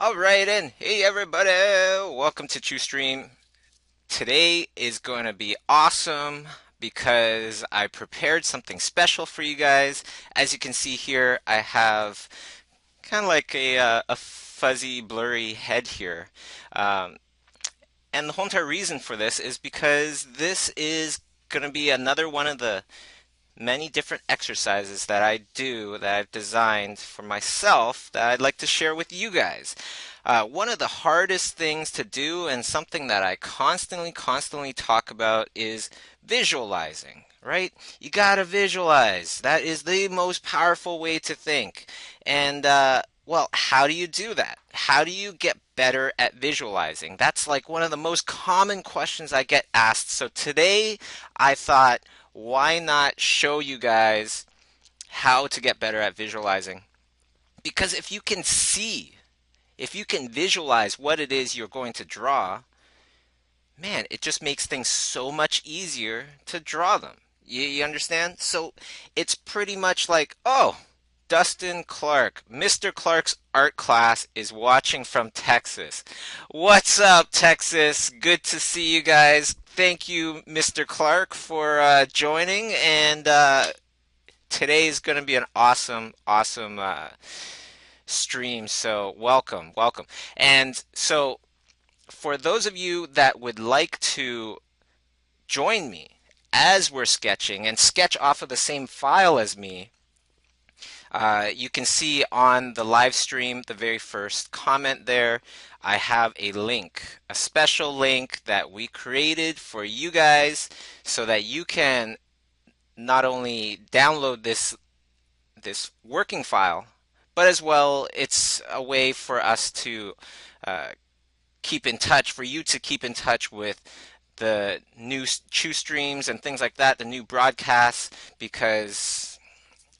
All right, and hey everybody, welcome to Chiustream. Today is going to be awesome because I prepared something special for you guys. As you can see here, I have kind of like a fuzzy, blurry head here. Um, and the whole entire reason for this is because this is going to be another one of the many different exercises that I do that I've designed for myself that I'd like to share with you guys. One of the hardest things to do and something that I constantly talk about is visualizing, right? You gotta visualize. That is the most powerful way to think. And, well, how do you do that? How do you get better at visualizing? That's like one of the most common questions I get asked. So today I thought, why not show you guys how to get better at visualizing? Because if you can see, if you can visualize what it is you're going to draw, man, it just makes things so much easier to draw them. You understand? So it's pretty much like, oh, Dustin Clark, Mr. Clark's art class is watching from Texas. What's up, Texas? Good to see you guys. Thank you, Mr. Clark, for joining. And today is going to be an awesome stream. So welcome. And so for those of you that would like to join me as we're sketching and sketch off of the same file as me, you can see on the live stream, the very first comment there, I have a link, a special link that we created for you guys so that you can not only download this working file, but as well, it's a way for us to uh, keep in touch, for you to keep in touch with the new Chiu streams and things like that, the new broadcasts, because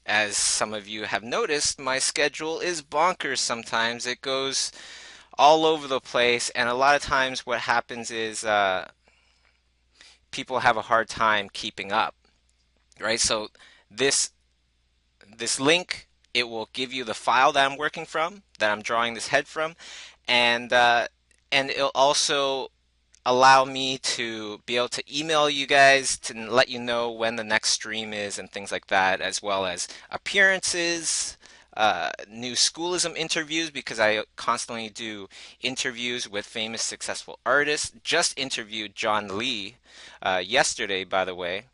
as some of you have noticed, my schedule is bonkers sometimes. It goes all over the place, and a lot of times what happens is people have a hard time keeping up, right? So this this link, it will give you the file that I'm working from, that I'm drawing this head from, and it'll also allow me to be able to email you guys to let you know when the next stream is and things like that, as well as appearances, new Schoolism interviews, because I constantly do interviews with famous, successful artists. Just interviewed John Lee yesterday, by the way.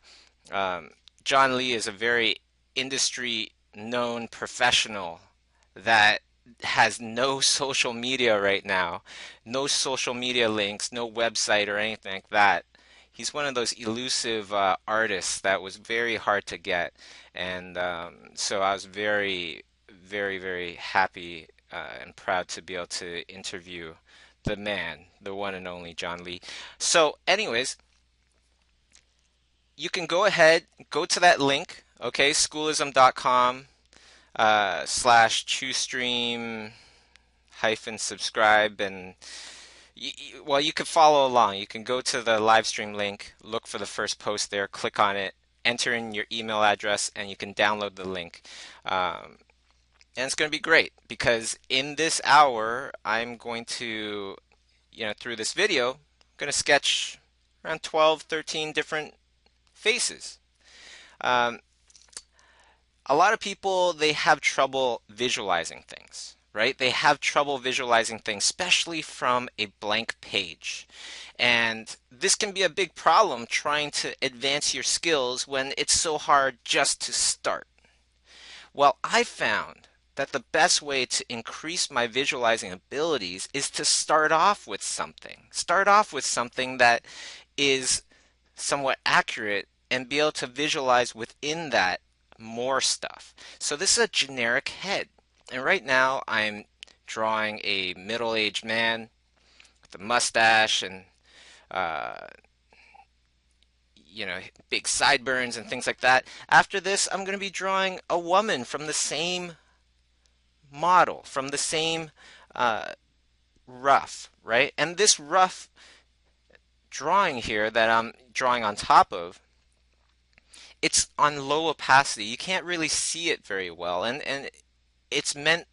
Um, John Lee is a very industry known professional that has no social media right now, no social media links, no website or anything like that. He's one of those elusive artists that was very hard to get, and so I was very happy and proud to be able to interview the man, the one and only John Lee. So, anyways, you can go ahead, go to that link, okay, schoolism.com slash Chiustream hyphen subscribe and well, you could follow along. You can go to the live stream link, look for the first post there, click on it, enter in your email address, and you can download the link. Um, and it's going to be great because in this hour, I'm going to, through this video, I'm going to sketch around 12, 13 different faces. Um, a lot of people, they have trouble visualizing things, right? They have trouble visualizing things, especially from a blank page. And this can be a big problem trying to advance your skills when it's so hard just to start. Well, I found that the best way to increase my visualizing abilities is to start off with something. Start off with something that is somewhat accurate and be able to visualize within that more stuff. So this is a generic head. And right now I'm drawing a middle-aged man with a mustache and uh, big sideburns and things like that. After this, I'm going to be drawing a woman from the same model, from the same uh, rough, right? And this rough drawing here that I'm drawing on top of, it's on low opacity. You can't really see it very well, and it's meant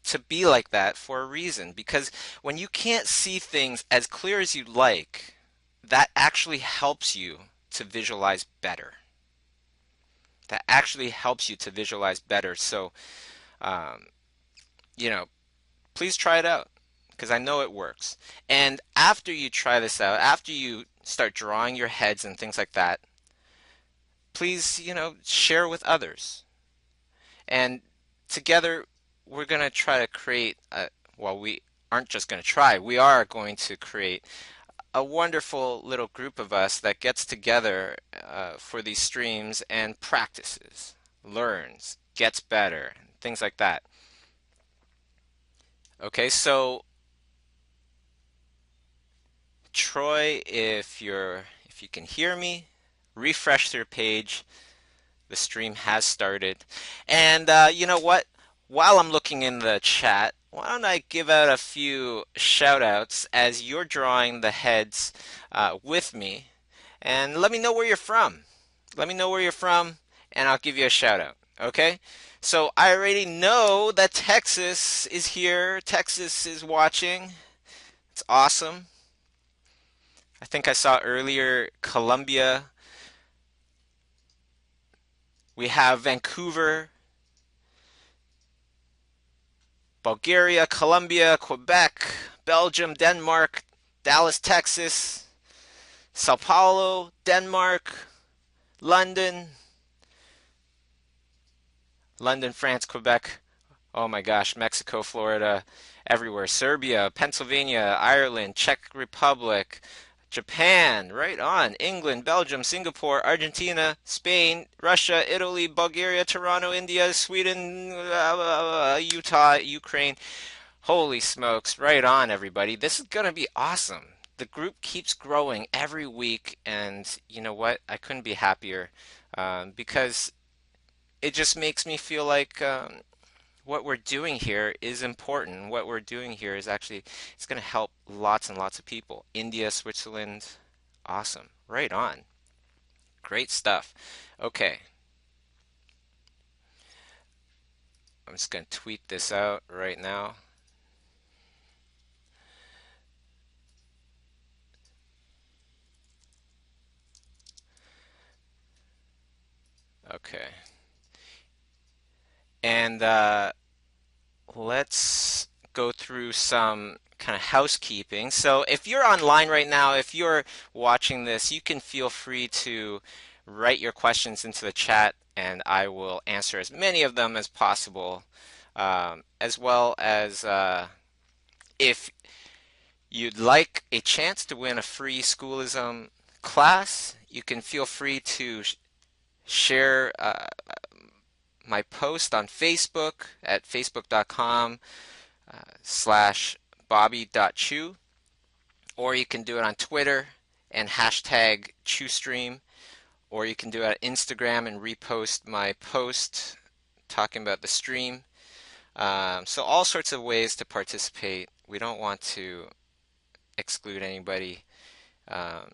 to be like that for a reason. Because when you can't see things as clear as you'd like, that actually helps you to visualize better. That actually helps you to visualize better. So, um, you know, please try it out because I know it works. And after you try this out, after you start drawing your heads and things like that, please, share with others. And together, we're going to try to create well, we aren't just going to try, we are going to create a wonderful little group of us that gets together for these streams and practices, learns, gets better, things like that. Okay, so Troy, if you can hear me, refresh your page. The stream has started. And you know what? While I'm looking in the chat, why don't I give out a few shout outs as you're drawing the heads with me? And let me know where you're from. Let me know where you're from, and I'll give you a shout out. Okay? So I already know that Texas is here. Texas is watching. It's awesome. I think I saw earlier Colombia. We have Vancouver, Bulgaria, Colombia, Quebec, Belgium, Denmark, Dallas, Texas, Sao Paulo, Denmark, London, London, France, Quebec. Oh my gosh, Mexico, Florida, everywhere. Serbia, Pennsylvania, Ireland, Czech Republic, Japan, right on. England, Belgium, Singapore, Argentina, Spain, Russia, Italy, Bulgaria, Toronto, India, Sweden, Utah, Ukraine. Holy smokes, right on, everybody. This is going to be awesome. The group keeps growing every week, and you know what? I couldn't be happier because it just makes me feel like what we're doing here is important. What we're doing here is actually it's going to help lots and lots of people. India, Switzerland, awesome. Right on. Great stuff. Okay, I'm just going to tweet this out right now. Okay. And let's go through some kind of housekeeping. So if you're online right now, if you're watching this, you can feel free to write your questions into the chat and I will answer as many of them as possible. As well as if you'd like a chance to win a free Schoolism class, you can feel free to share my post on Facebook at facebook.com slash bobby.chiu, or you can do it on Twitter and hashtag Chiustream, or you can do it on Instagram and repost my post talking about the stream. So all sorts of ways to participate. We don't want to exclude anybody. Um,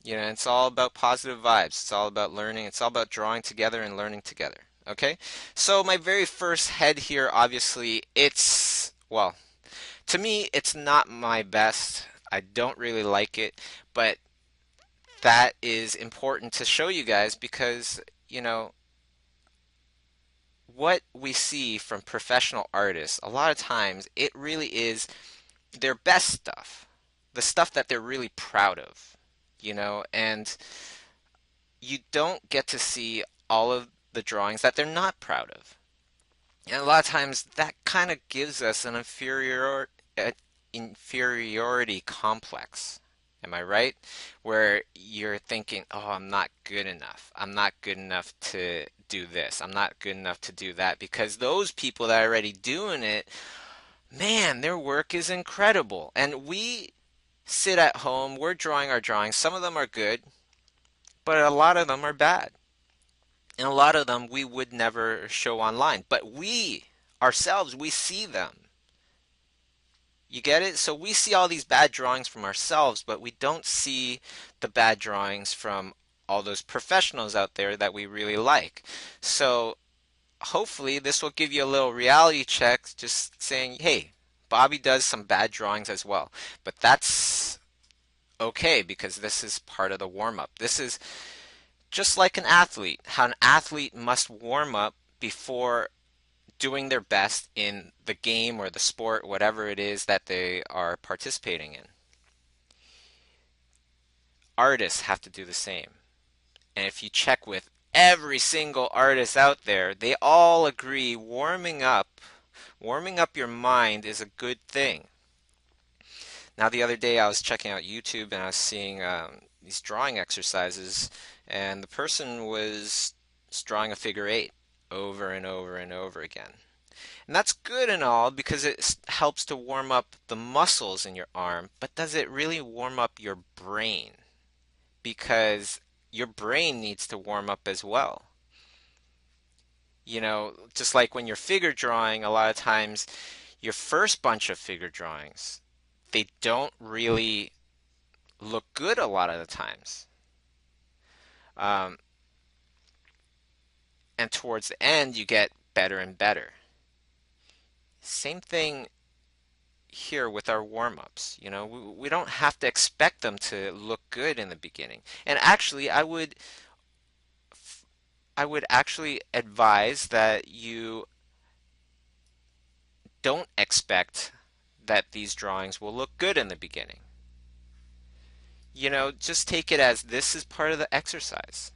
it's all about positive vibes. It's all about learning. It's all about drawing together and learning together. Okay? So my very first head here, obviously, well, to me, it's not my best. I don't really like it, but that is important to show you guys because, what we see from professional artists, a lot of times it really is their best stuff, the stuff that they're really proud of, and you don't get to see all of the drawings that they're not proud of. And a lot of times that kind of gives us an inferiority complex. Am I right? Where you're thinking, oh, I'm not good enough. I'm not good enough to do this. I'm not good enough to do that because those people that are already doing it, man, their work is incredible. And we sit at home, we're drawing our drawings. Some of them are good, but a lot of them are bad. And a lot of them we would never show online. But we ourselves, we see them. You get it? So we see all these bad drawings from ourselves, but we don't see the bad drawings from all those professionals out there that we really like. So hopefully this will give you a little reality check, just saying, hey, Bobby does some bad drawings as well. But that's okay because this is part of the warm up. This is just like an athlete, how an athlete must warm up before doing their best in the game or the sport, whatever it is that they are participating in. Artists have to do the same. And if you check with every single artist out there, they all agree warming up your mind is a good thing. Now, the other day I was checking out YouTube and I was seeing these drawing exercises, and the person was drawing a figure eight over and over and over again. And that's good and all because it helps to warm up the muscles in your arm, but does it really warm up your brain? Because your brain needs to warm up as well. Just like when you're figure drawing, a lot of times your first bunch of figure drawings, they don't really look good a lot of the times. Um, and towards the end, you get better and better. Same thing here with our warm-ups. We don't have to expect them to look good in the beginning. And actually, I would actually advise that you don't expect that these drawings will look good in the beginning. Just take it as this is part of the exercise.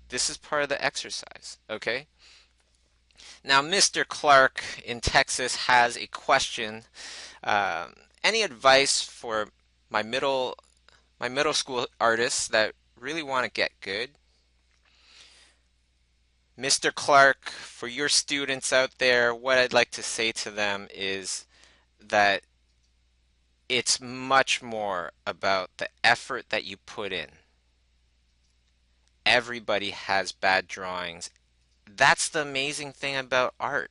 This is part of the exercise, okay? Now, Mr. Clark in Texas has a question. Any advice for my middle my middle school artists that really want to get good? Mr. Clark, for your students out there, what I'd like to say to them is that it's much more about the effort that you put in. Everybody has bad drawings. That's the amazing thing about art.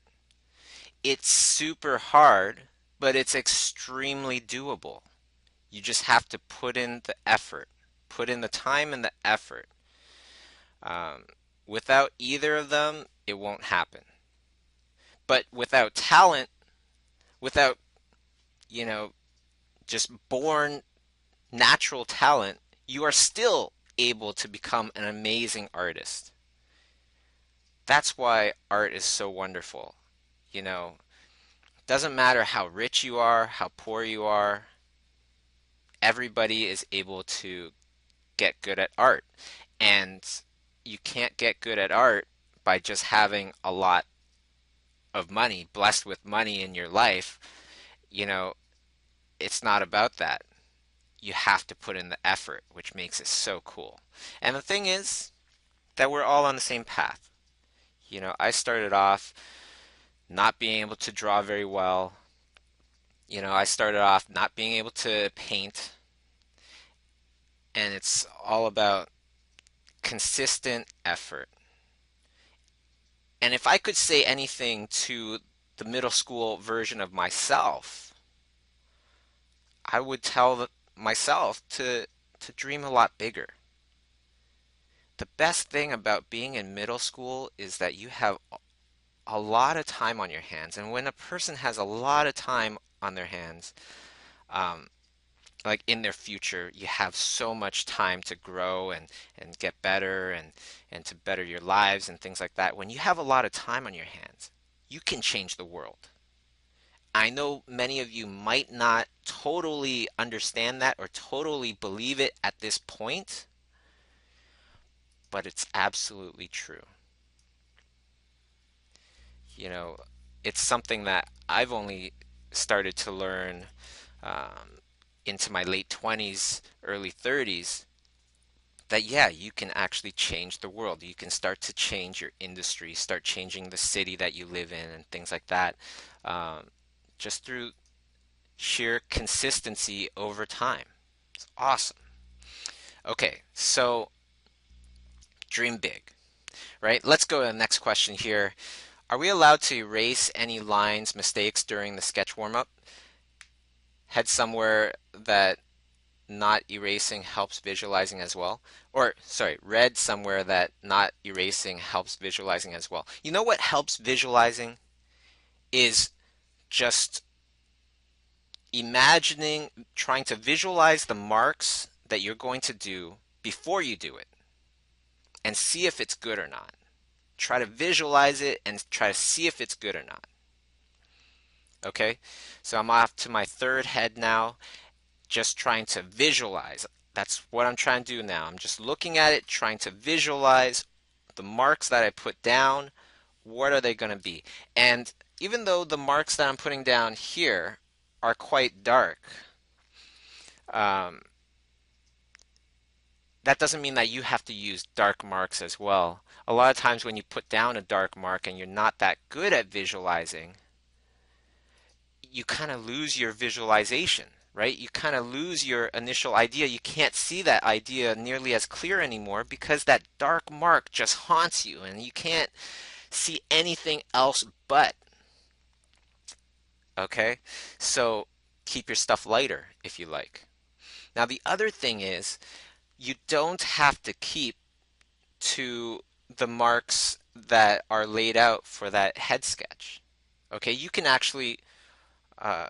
It's super hard, but it's extremely doable. You just have to put in the effort, put in the time and the effort. Um, Without either of them, it won't happen. But without talent, without, you know, just born natural talent, you are still able to become an amazing artist. That's why art is so wonderful. You know, doesn't matter how rich you are, how poor you are, everybody is able to get good at art. And you can't get good at art by just having a lot of money, blessed with money in your life. You know, it's not about that. You have to put in the effort, which makes it so cool. And the thing is that we're all on the same path. I started off not being able to draw very well. I started off not being able to paint, and it's all about consistent effort. And if I could say anything to the middle school version of myself, I would tell myself to dream a lot bigger. The best thing about being in middle school is that you have a lot of time on your hands. And when a person has a lot of time on their hands, um, like in their future, you have so much time to grow and get better and to better your lives and things like that. When you have a lot of time on your hands, you can change the world. I know many of you might not totally understand that or totally believe it at this point, but it's absolutely true. You know, it's something that I've only started to learn um, into my late 20s, early 30s, that yeah, you can actually change the world. You can start to change your industry, start changing the city that you live in, and things like that, um, just through sheer consistency over time. It's awesome. Okay, so dream big, right? Let's go to the next question here. Are we allowed to erase any lines, mistakes during the sketch warm-up? Head somewhere that not erasing helps visualizing as well. Or, sorry, read somewhere that not erasing helps visualizing as well. You know what helps visualizing is just imagining, trying to visualize the marks that you're going to do before you do it and see if it's good or not. Try to visualize it and try to see if it's good or not. Okay, so I'm off to my third head now, just trying to visualize. That's what I'm trying to do now. I'm just looking at it, trying to visualize the marks that I put down. What are they going to be? And even though the marks that I'm putting down here are quite dark, um, that doesn't mean that you have to use dark marks as well. A lot of times when you put down a dark mark and you're not that good at visualizing, you kind of lose your visualization, right? You kind of lose your initial idea. You can't see that idea nearly as clear anymore because that dark mark just haunts you and you can't see anything else but. Okay? So keep your stuff lighter if you like. Now, the other thing is you don't have to keep to the marks that are laid out for that head sketch. Okay? Uh,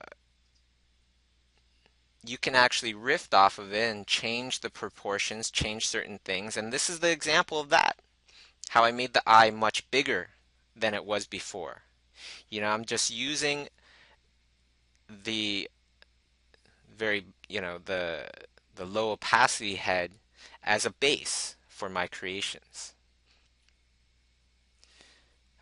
you can actually riff off of it and change the proportions, change certain things. And this is the example of that. How I made the eye much bigger than it was before. I'm just using the the low opacity head as a base for my creations.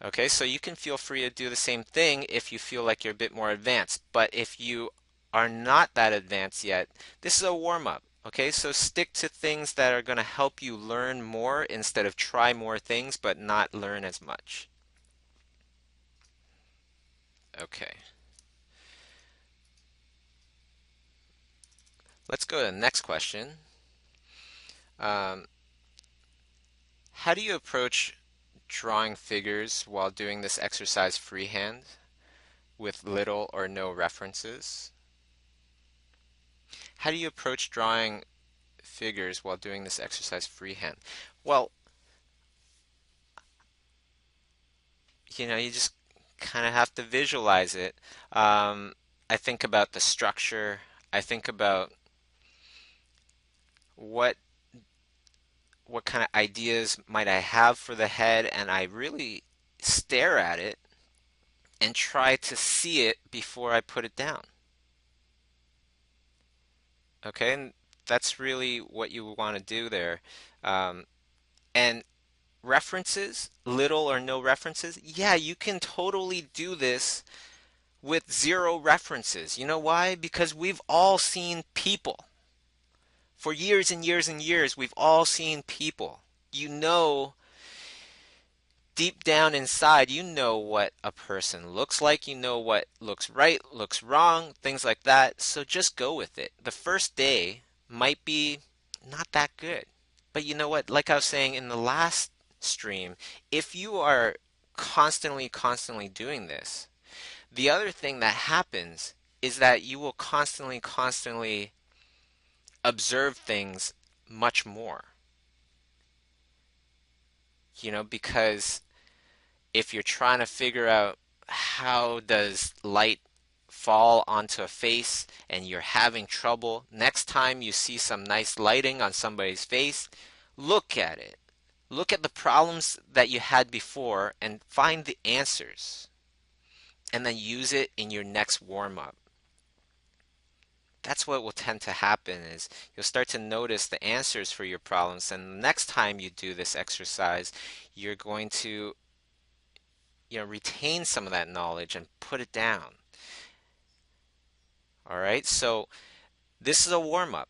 Okay, so you can feel free to do the same thing if you feel like you're a bit more advanced. But if you are not that advanced yet, this is a warm-up. Okay, so stick to things that are going to help you learn more instead of try more things but not learn as much. Okay, let's go to the next question. Um, how do you approach drawing figures while doing this exercise freehand with little or no references? How do you approach drawing figures while doing this exercise freehand? Well, you just kind of have to visualize it. I think about the structure. I think about what what kind of ideas might I have for the head, and I really stare at it and try to see it before I put it down. Okay, and that's really what you want to do there. Um, and references, little or no references, yeah, you can totally do this with zero references. You know why? Because we've all seen people. For years and years and years, we've all seen people. You know, deep down inside, you know what a person looks like. You know what looks right, looks wrong, things like that. So just go with it. The first day might be not that good. But you know what? Like I was saying in the last stream, if you are constantly doing this, the other thing that happens is that you will constantly observe things much more. Because if you're trying to figure out how does light fall onto a face and you're having trouble, next time you see some nice lighting on somebody's face, look at it. Look at the problems that you had before and find the answers. And then use it in your next warm-up. That's what will tend to happen is you'll start to notice the answers for your problems, and the next time you do this exercise, you're going to retain some of that knowledge and put it down. All right, so this is a warm-up.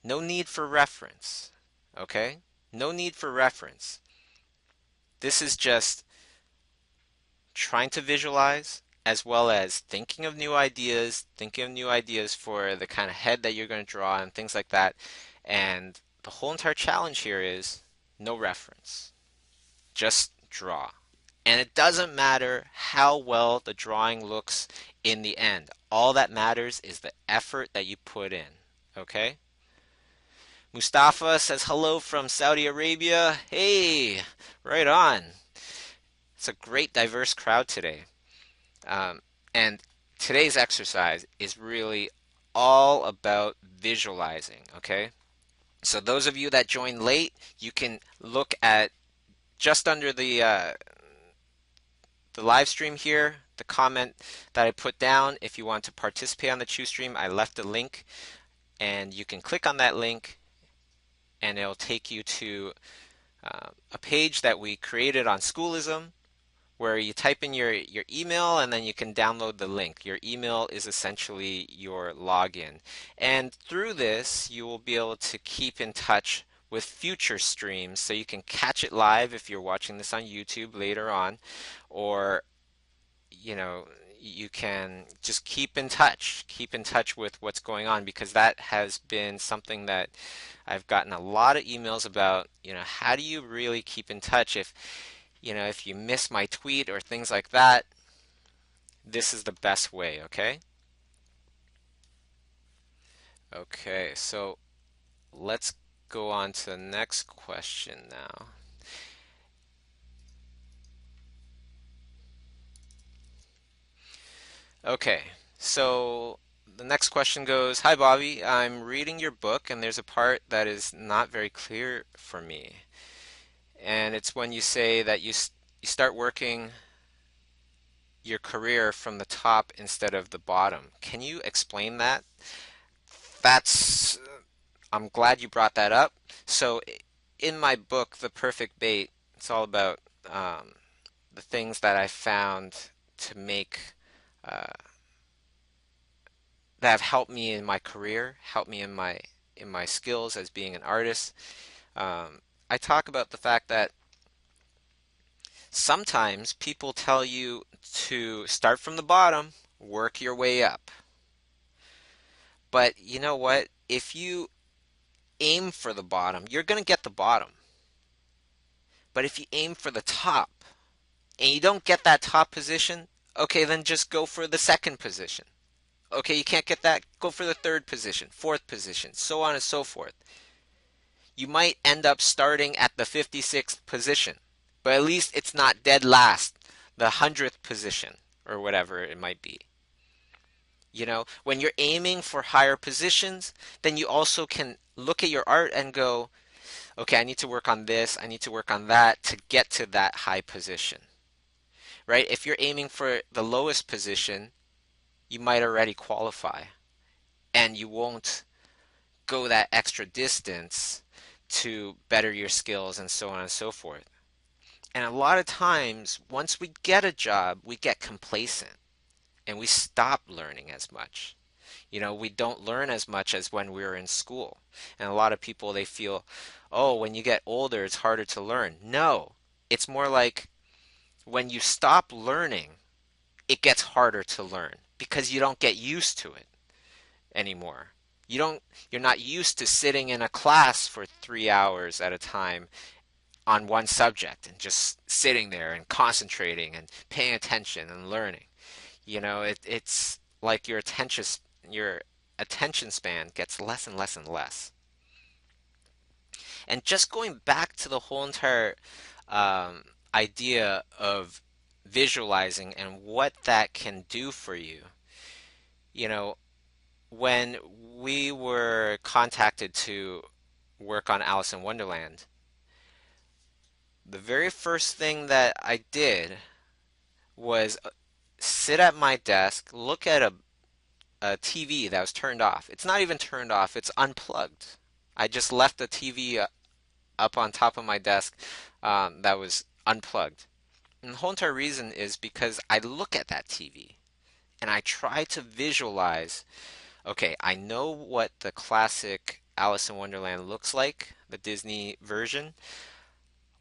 No need for reference. Okay? No need for reference. This is just trying to visualize as well as thinking of new ideas, for the kind of head that you're going to draw and things like that. And the whole entire challenge here is no reference. Just draw. And it doesn't matter how well the drawing looks in the end. All that matters is the effort that you put in. Okay. Mustafa says hello from Saudi Arabia. Hey, right on. It's a great diverse crowd today. Um, and today's exercise is really all about visualizing, okay? So those of you that joined late, you can look at just under the live stream here, the comment that I put down. If you want to participate on the Chiustream, I left a link, and you can click on that link, and it'll take you to a page that we created on Schoolism, where you type in your email and then you can download the link. Your email is essentially your login. And through this, you will be able to keep in touch with future streams so you can catch it live if you're watching this on YouTube later on, or you know, you can just keep in touch with what's going on, because that has been something that I've gotten a lot of emails about. How do you really keep in touch if you miss my tweet or things like that? This is the best way, okay? Okay, so let's go on to the next question now. Okay, so the next question goes, Hi Bobby, I'm reading your book and there's a part that is not very clear for me. And it's when you say that you start working your career from the top instead of the bottom. Can you explain that? That's I'm glad you brought that up. So in my book, The Perfect Bait, it's all about the things that I found to make uh, that have helped me in my career, helped me in my skills as being an artist. I talk about the fact that sometimes people tell you to start from the bottom, work your way up. But you know what? If you aim for the bottom, you're going to get the bottom. But if you aim for the top and you don't get that top position, okay, then just go for the second position. Okay, you can't get that, go for the third position, fourth position, so on and so forth. You might end up starting at the 56th position, but at least it's not dead last, the 100th position, or whatever it might be. When you're aiming for higher positions, then you also can look at your art and go, okay, I need to work on this, I need to work on that to get to that high position, right? If you're aiming for the lowest position, you might already qualify and you won't go that extra distance to better your skills and so on and so forth. And a lot of times, once we get a job, we get complacent and we stop learning as much. We don't learn as much as when we were in school. And a lot of people, they feel, oh, when you get older, it's harder to learn. No, it's more like when you stop learning, it gets harder to learn because you don't get used to it anymore. You're not used to sitting in a class for 3 hours at a time on one subject and just sitting there and concentrating and paying attention and learning. It's like your attention span gets less and less and less. And just going back to the whole entire idea of visualizing and what that can do for you, you know, when we were contacted to work on Alice in Wonderland, the very first thing that I did was sit at my desk, look at a TV that was turned off. It's not even turned off, it's unplugged. I just left the TV up on top of my desk that was unplugged. And the whole entire reason is because I look at that TV and I try to visualize, okay, I know what the classic Alice in Wonderland looks like, the Disney version.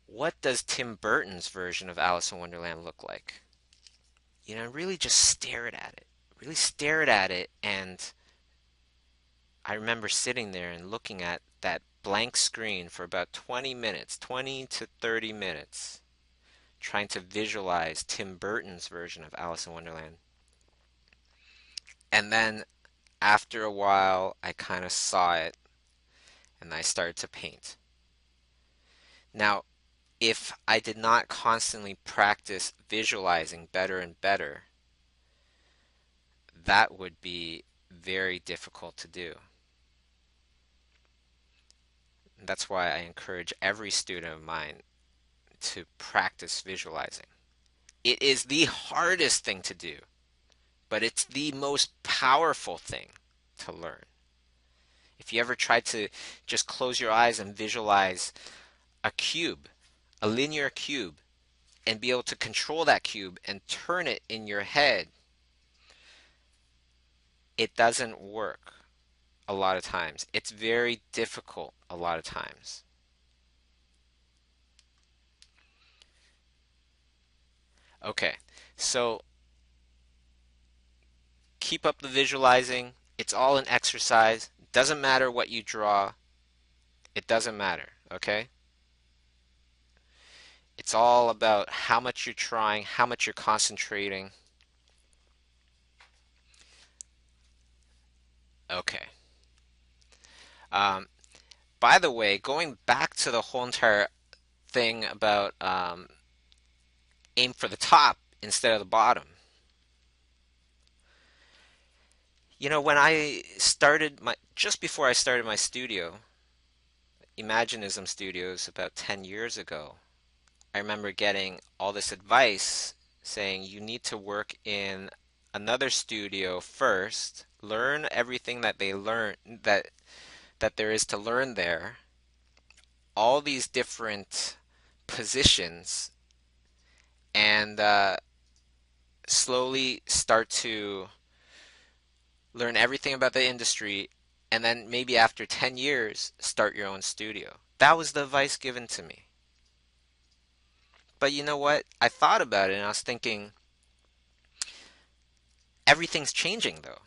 What does Tim Burton's version of Alice in Wonderland look like? Really just stare at it. Really stare at it, and I remember sitting there and looking at that blank screen for about 20 minutes, 20 to 30 minutes, trying to visualize Tim Burton's version of Alice in Wonderland. And then after a while, I kind of saw it and I started to paint. Now, if I did not constantly practice visualizing better and better, that would be very difficult to do. That's why I encourage every student of mine to practice visualizing. It is the hardest thing to do, but it's the most powerful thing to learn. If you ever try to just close your eyes and visualize a cube, a linear cube, and be able to control that cube and turn it in your head, it doesn't work a lot of times. It's very difficult a lot of times. Okay, so keep up the visualizing. It's all an exercise. Doesn't matter what you draw. It doesn't matter, okay? It's all about how much you're trying, how much you're concentrating. Okay. Um, by the way, going back to the whole entire thing about aim for the top instead of the bottom. When I started just before I started my studio, Imaginism Studios, about 10 years ago, I remember getting all this advice saying you need to work in another studio first, learn everything that they learn that there is to learn there, all these different positions, and slowly start to learn everything about the industry, and then maybe after 10 years, start your own studio. That was the advice given to me. But you know what? I thought about it and I was thinking, everything's changing though.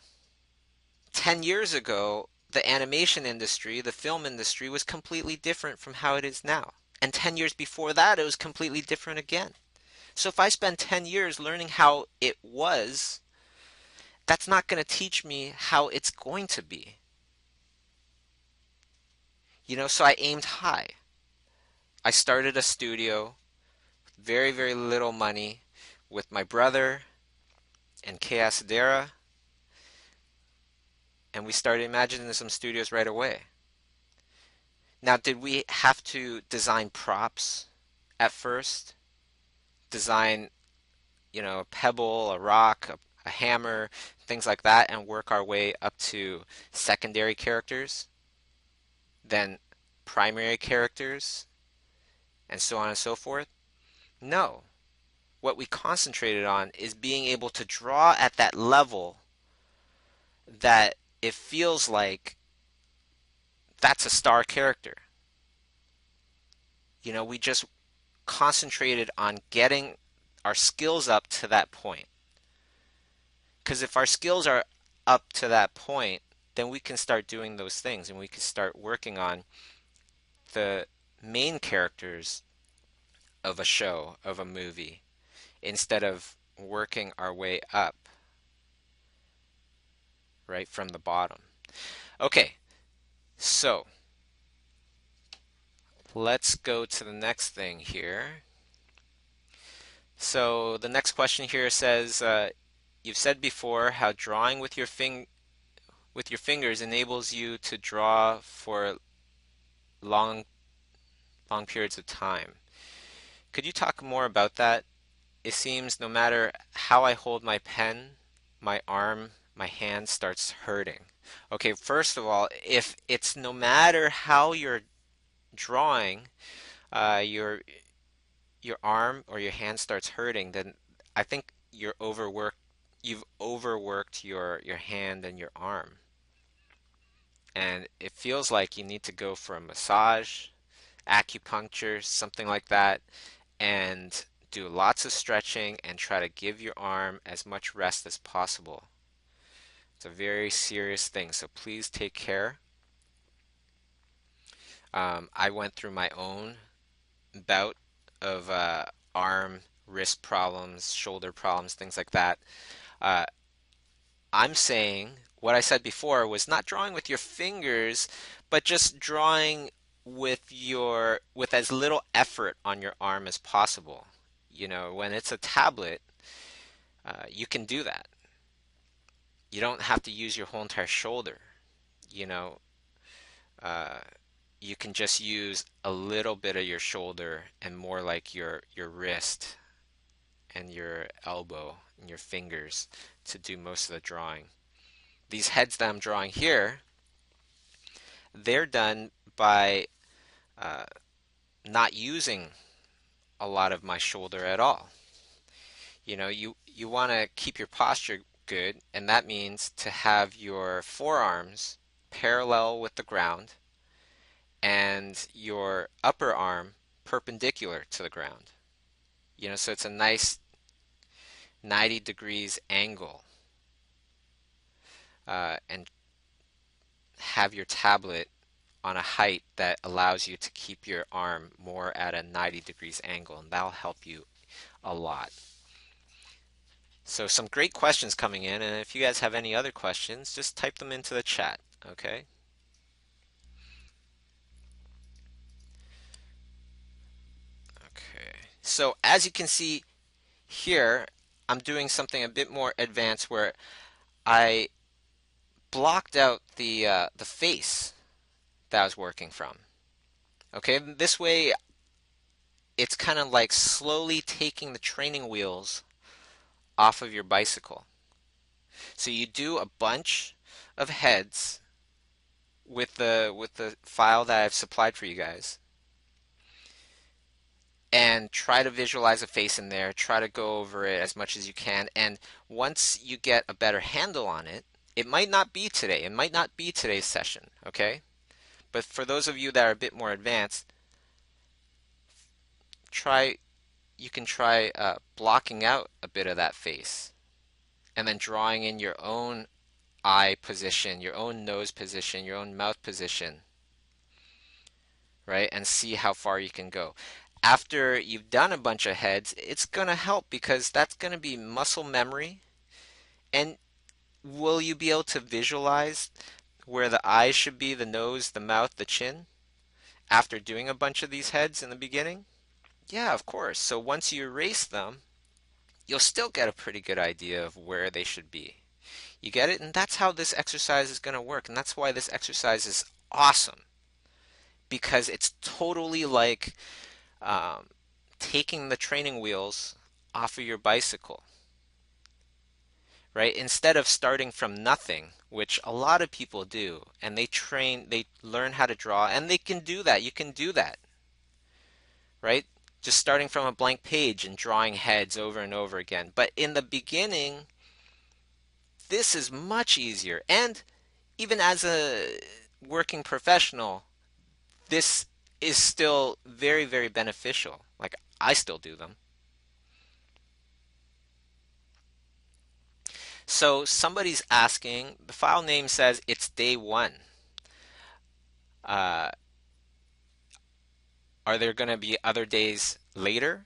10 years ago, the animation industry, the film industry was completely different from how it is now. And 10 years before that, it was completely different again. So if I spend 10 years learning how it was, that's not going to teach me how it's going to be. So I aimed high. I started a studio, very, very little money, with my brother and Kay Asadera, and we started imagining some studios right away. Now, did we have to design props at first? Design, a pebble, a rock, a hammer, things like that, and work our way up to secondary characters, then primary characters, and so on and so forth? No. What we concentrated on is being able to draw at that level that it feels like that's a star character. We just concentrated on getting our skills up to that point. Because if our skills are up to that point, then we can start doing those things and we can start working on the main characters of a show, of a movie, instead of working our way up right from the bottom. Okay, so let's go to the next thing here. So the next question here says, you've said before how drawing with your fingers enables you to draw for long long periods of time. Could you talk more about that? It seems no matter how I hold my pen, my hand starts hurting. Okay, first of all, if it's no matter how you're drawing, uh, your your arm or your hand starts hurting, then I think you've overworked your hand and your arm. And it feels like you need to go for a massage, acupuncture, something like that, and do lots of stretching and try to give your arm as much rest as possible. It's a very serious thing, so please take care. I went through my own bout of arm, wrist problems, shoulder problems, things like that. Uh, I'm saying what I said before was not drawing with your fingers, but just drawing with as little effort on your arm as possible. When it's a tablet, you can do that. You don't have to use your whole entire shoulder. You know, uh, you can just use a little bit of your shoulder and more like your wrist and your elbow and your fingers to do most of the drawing. These heads that I'm drawing here, they're done by uh, not using a lot of my shoulder at all. You want to keep your posture good, and that means to have your forearms parallel with the ground and your upper arm perpendicular to the ground. So it's a nice 90 degrees angle, and have your tablet on a height that allows you to keep your arm more at a 90 degrees angle, and that'll help you a lot. So some great questions coming in, and if you guys have any other questions, just type them into the chat, okay? Okay. So as you can see here, I'm doing something a bit more advanced where I blocked out the face that I was working from. Okay, this way it's kind of like slowly taking the training wheels off of your bicycle. So you do a bunch of heads with the file that I've supplied for you guys, and try to visualize a face in there, try to go over it as much as you can, and once you get a better handle on it, it might not be today, it might not be today's session, okay? But for those of you that are a bit more advanced, try you can try blocking out a bit of that face and then drawing in your own eye position, your own nose position, your own mouth position, right? And see how far you can go. After you've done a bunch of heads, it's going to help because that's going to be muscle memory. And will you be able to visualize where the eyes should be, the nose, the mouth, the chin, after doing a bunch of these heads in the beginning? Yeah, of course. So once you erase them, you'll still get a pretty good idea of where they should be. You get it? And that's how this exercise is going to work. And that's why this exercise is awesome. Because it's totally like um, taking the training wheels off of your bicycle, right? Instead of starting from nothing, which a lot of people do, and they learn how to draw, and they can do that. You can do that, right? Just starting from a blank page and drawing heads over and over again. But in the beginning, this is much easier. And even as a working professional, this is still very, very beneficial. Like, I still do them. So somebody's asking, the file name says it's day one. Uh, are there going to be other days later?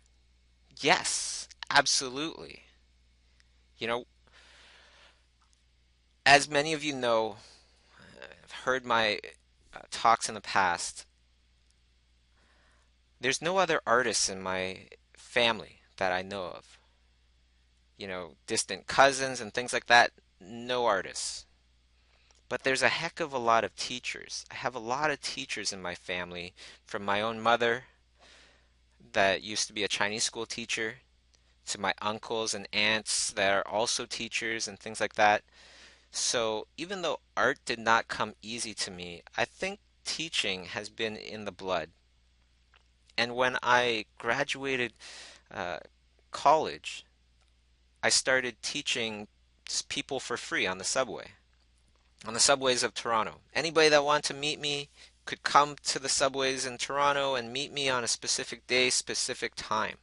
Yes, absolutely. You know, as many of you know, have heard my talks in the past, there's no other artists in my family that I know of. Distant cousins and things like that, no artists. But there's a heck of a lot of teachers. I have a lot of teachers in my family, from my own mother, that used to be a Chinese school teacher, to my uncles and aunts that are also teachers and things like that. So even though art did not come easy to me, I think teaching has been in the blood. And when I graduated uh, college, I started teaching people for free on the subway, on the subways of Toronto. Anybody that wanted to meet me could come to the subways in Toronto and meet me on a specific day, specific time.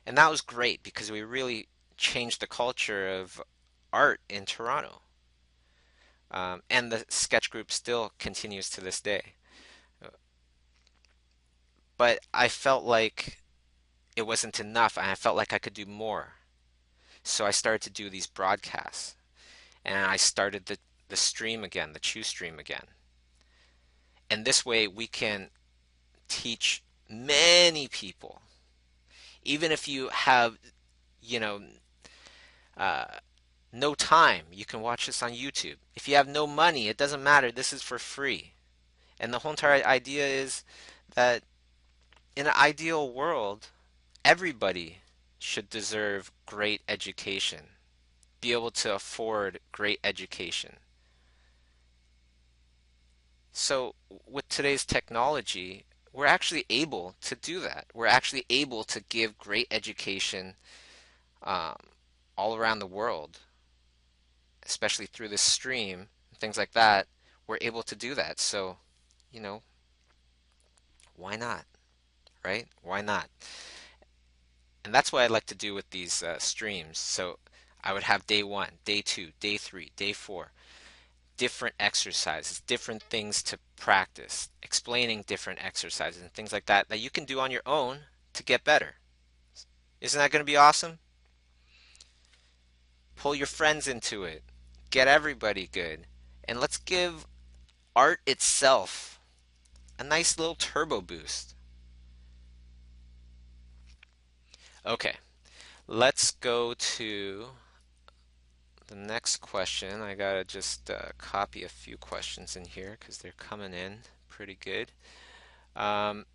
And that was great because we really changed the culture of art in Toronto. And the sketch group still continues to this day. But I felt like it wasn't enough, and I felt like I could do more. So I started to do these broadcasts. and I started the stream again, the Chiu stream again. And this way we can teach many people. Even if you have, you know, uh, no time, you can watch this on YouTube. If you have no money, it doesn't matter. This is for free. And the whole entire idea is that in an ideal world, everybody should deserve great education, be able to afford great education. So, with today's technology, we're actually able to do that. We're actually able to give great education um, all around the world, especially through this stream, things like that. We're able to do that. So, you know, why not, right? Why not? And that's what I like to do with these streams. So, I would have day one, day two, day three, day four, different exercises, different things to practice, explaining different exercises and things like that that you can do on your own to get better. Isn't that going to be awesome? Pull your friends into it, get everybody good, and let's give art itself a nice little turbo boost. Okay, let's go to the next question. I gotta just copy a few questions in here because they're coming in pretty good. Um,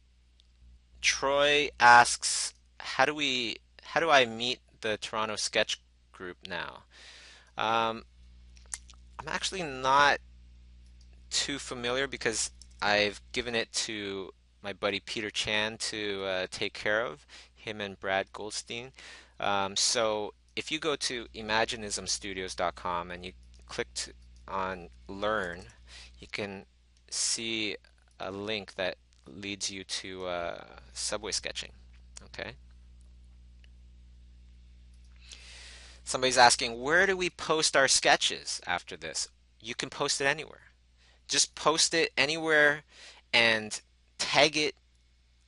Troy asks, how do I meet the Toronto Sketch Group now? Um, I'm actually not too familiar because I've given it to my buddy Peter Chan to take care of, him and Brad Goldstein. So if you go to imaginismstudios.com and you on Learn, you can see a link that leads you to subway sketching. Okay. Somebody's asking, where do we post our sketches after this? You can post it anywhere. Just post it anywhere and tag it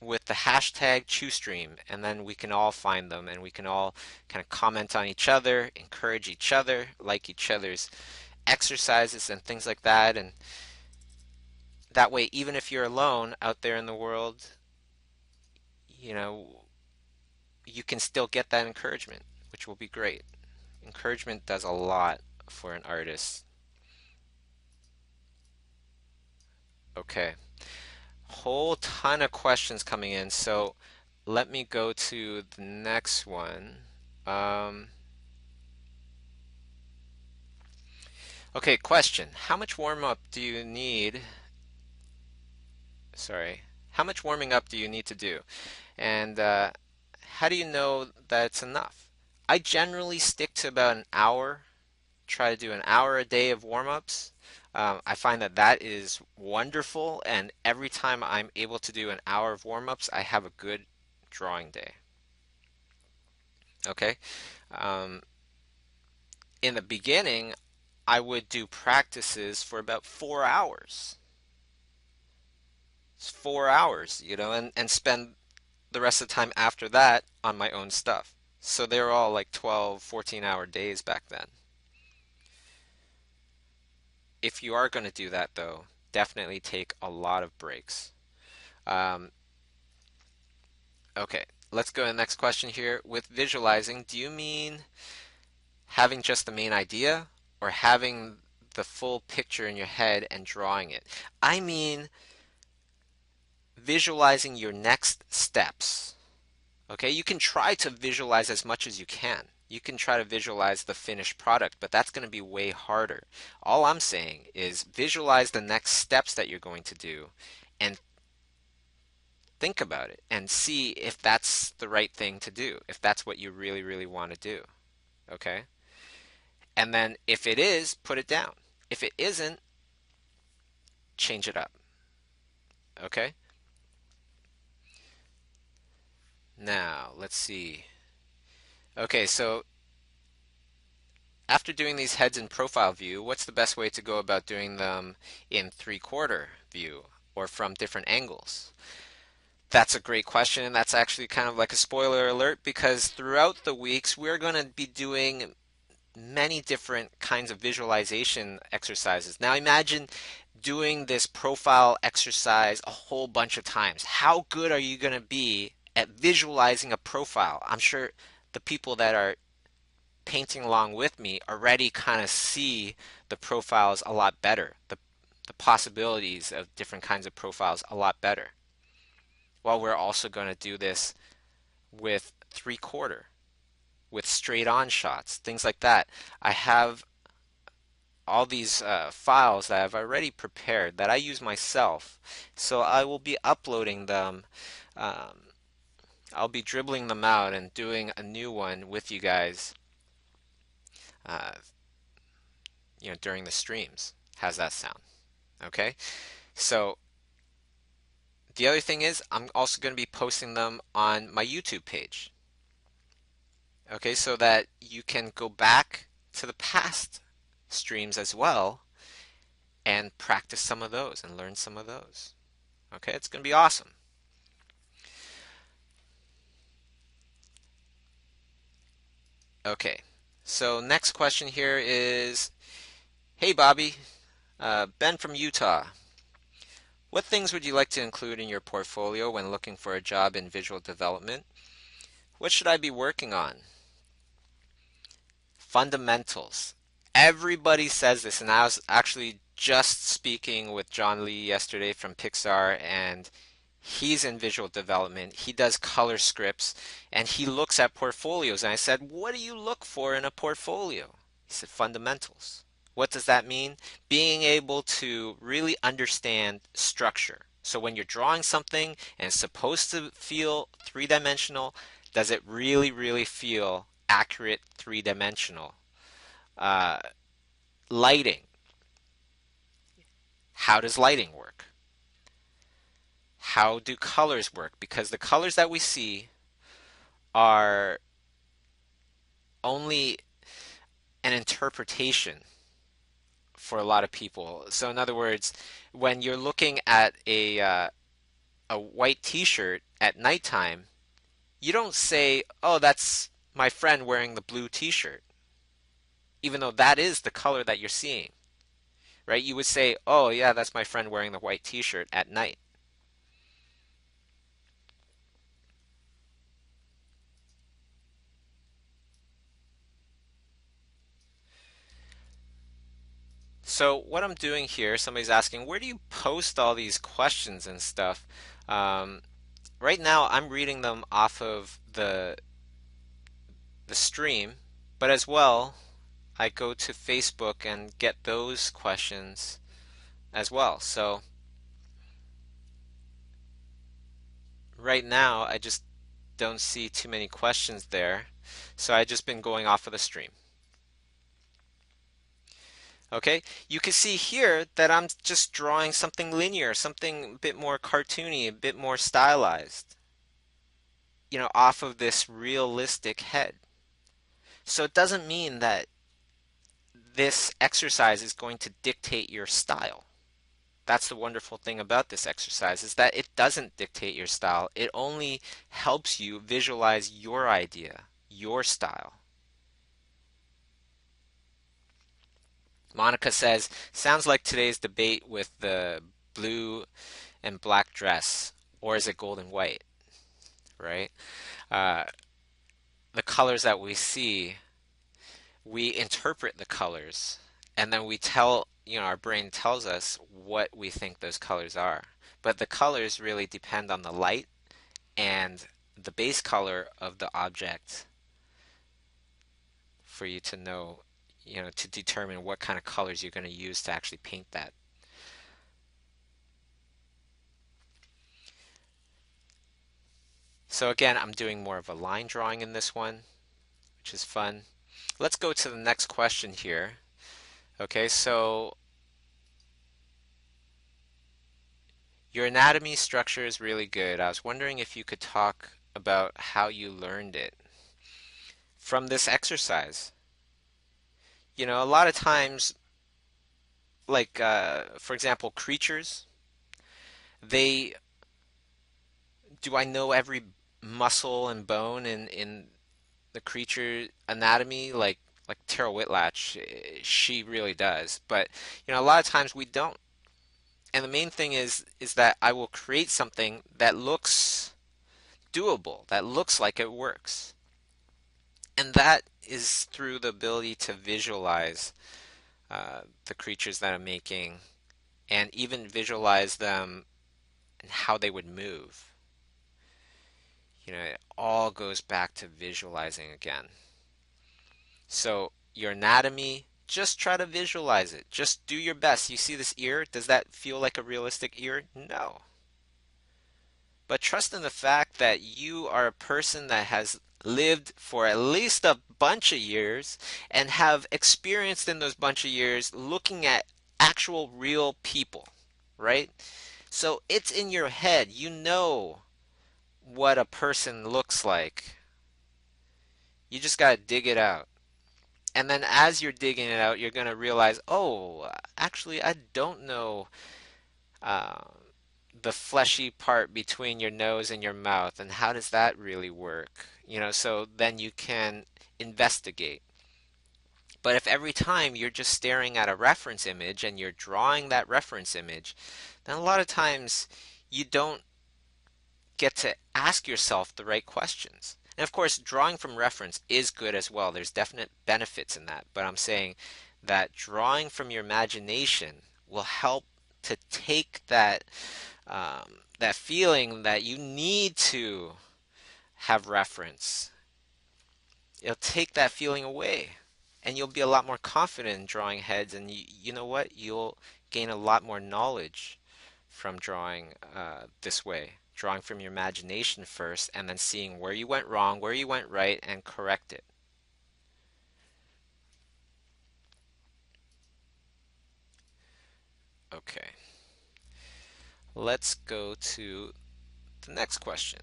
with the hashtag Chiustream, and then we can all find them and we can all kind of comment on each other, encourage each other, like each other's exercises and things like that. And that way, even if you're alone out there in the world, you know, you can still get that encouragement, which will be great. Encouragement does a lot for an artist. Okay. Whole ton of questions coming in. So let me go to the next one. Um, okay, question. How much warm up do you need? Sorry. How much warming up do you need to do? And how do you know that it's enough? I generally stick to about an hour, try to do an hour a day of warm-ups. I find that that is wonderful, and every time I'm able to do an hour of warm-ups, I have a good drawing day. Okay. Um, in the beginning, I would do practices for about 4 hours. It's 4 hours, and spend the rest of the time after that on my own stuff. So they were all like 12, 14-hour days back then. If you are going to do that, though, definitely take a lot of breaks. Um, okay, let's go to the next question here. With visualizing, do you mean having just the main idea or having the full picture in your head and drawing it? I mean visualizing your next steps. Okay, you can try to visualize as much as you can. You can try to visualize the finished product, but that's going to be way harder. All I'm saying is visualize the next steps that you're going to do and think about it and see if that's the right thing to do, if that's what you really, really want to do. Okay? And then if it is, put it down. If it isn't, change it up. Okay? Now, let's see. Okay, so after doing these heads in profile view, what's the best way to go about doing them in three-quarter view or from different angles? That's a great question, and that's actually kind of like a spoiler alert because throughout the weeks we're going to be doing many different kinds of visualization exercises. Now imagine doing this profile exercise a whole bunch of times. How good are you going to be at visualizing a profile? I'm sure the people that are painting along with me already kind of see the profiles a lot better, the possibilities of different kinds of profiles a lot better. Well, we're also going to do this with three-quarter, with straight-on shots, things like that. I have all these files that I've already prepared that I use myself, so I will be uploading them. Um, I'll be dribbling them out and doing a new one with you guys, uh, during the streams. How's that sound? Okay. So the other thing is I'm also going to be posting them on my YouTube page. Okay, so that you can go back to the past streams as well and practice some of those and learn some of those. Okay, it's going to be awesome. Okay, so next question here is, hey Bobby, Ben from Utah. What things would you like to include in your portfolio when looking for a job in visual development? What should I be working on? Fundamentals. Everybody says this, and I was actually just speaking with John Lee yesterday from Pixar, and he's in visual development. He does color scripts, and he looks at portfolios. And I said, what do you look for in a portfolio? He said, fundamentals. What does that mean? Being able to really understand structure. So when you're drawing something and it's supposed to feel three-dimensional, does it really, really feel accurate three-dimensional? Uh, Lighting. How does lighting work? How do colors work? Because the colors that we see are only an interpretation for a lot of people. So in other words, when you're looking at a white t-shirt at nighttime, you don't say, "Oh, that's my friend wearing the blue t-shirt," even though that is the color that you're seeing, right? You would say, "Oh, yeah, that's my friend wearing the white t-shirt at night." So what I'm doing here, somebody's asking, where do you post all these questions and stuff? Um, right now, I'm reading them off of the stream, but as well, I go to Facebook and get those questions as well. So right now, I just don't see too many questions there. So I just been going off of the stream. Okay, you can see here that I'm just drawing something linear, something a bit more cartoony, a bit more stylized, off of this realistic head. So it doesn't mean that this exercise is going to dictate your style. That's the wonderful thing about this exercise is that it doesn't dictate your style. It only helps you visualize your idea, your style. Monica says, sounds like today's debate with the blue and black dress, or is it gold and white, right? Uh, the colors that we see, we interpret the colors, and then we tell, our brain tells us what we think those colors are. But the colors really depend on the light and the base color of the object for you to know, to determine what kind of colors you're going to use to actually paint that. So again, I'm doing more of a line drawing in this one, which is fun. Let's go to the next question here. Okay, so your anatomy structure is really good. I was wondering if you could talk about how you learned it from this exercise. A lot of times, like, for example, creatures, they, do I know every muscle and bone in the creature anatomy? Like, like Tara Whitlatch, she really does. But a lot of times we don't. And the main thing is that I will create something that looks doable, that looks like it works. And that is through the ability to visualize the creatures that I'm making and even visualize them and how they would move. It all goes back to visualizing again. So your anatomy, just try to visualize it. Just do your best. You see this ear? Does that feel like a realistic ear? No. But trust in the fact that you are a person that has lived for at least a bunch of years and have experienced in those bunch of years looking at actual real people, right? So it's in your head. You know what a person looks like. You just got to dig it out. And then as you're digging it out, you're going to realize, oh, actually, I don't know uh, the fleshy part between your nose and your mouth, and how does that really work? So then you can investigate. But if every time you're just staring at a reference image and you're drawing that reference image, then a lot of times you don't get to ask yourself the right questions. And of course, drawing from reference is good as well. There's definite benefits in that. But I'm saying that drawing from your imagination will help to take that feeling that you need to have reference. It'll take that feeling away, and you'll be a lot more confident in drawing heads. And you know what? You'll gain a lot more knowledge from drawing this way. Drawing from your imagination first, and then seeing where you went wrong, where you went right, and correct it. Okay, let's go to the next question.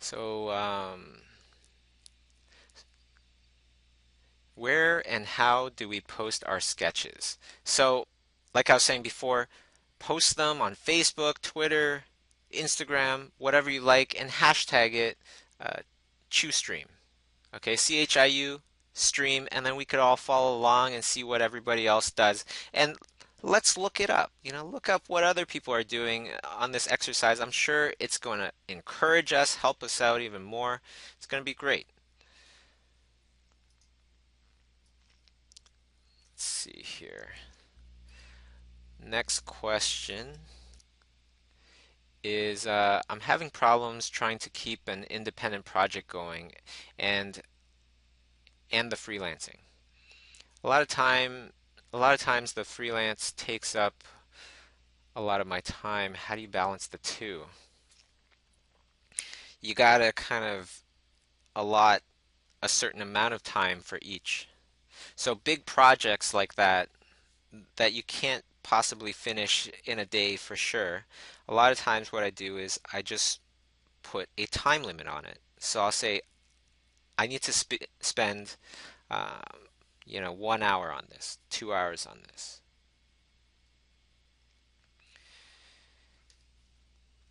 So, where and how do we post our sketches? So, like I was saying before, post them on Facebook, Twitter, Instagram, whatever you like, and hashtag it Chiustream. Okay, CHIU stream, and then we could all follow along and see what everybody else does. And let's look it up. Look up what other people are doing on this exercise. I'm sure it's going to encourage us, help us out even more. It's going to be great. Let's see here. Next question is I'm having problems trying to keep an independent project going and the freelancing. A lot of time a lot of times the freelance takes up a lot of my time. How do you balance the two? You gotta kind of allot a certain amount of time for each. So big projects like that you can't possibly finish in a day for sure. A lot of times what I do is I just put a time limit on it. So I'll say I need to spend, um, 1 hour on this, 2 hours on this,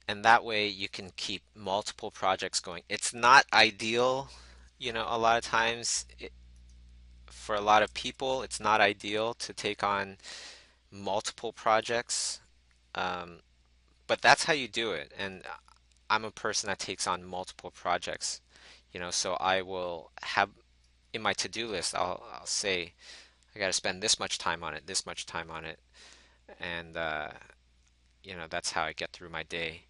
and that way you can keep multiple projects going. It's not ideal, a lot of times for a lot of people, it's not ideal to take on multiple projects, um, but that's how you do it. And I'm a person that takes on multiple projects, so I will have in my to-do list, I'll say I got to spend this much time on it, this much time on it, and that's how I get through my day.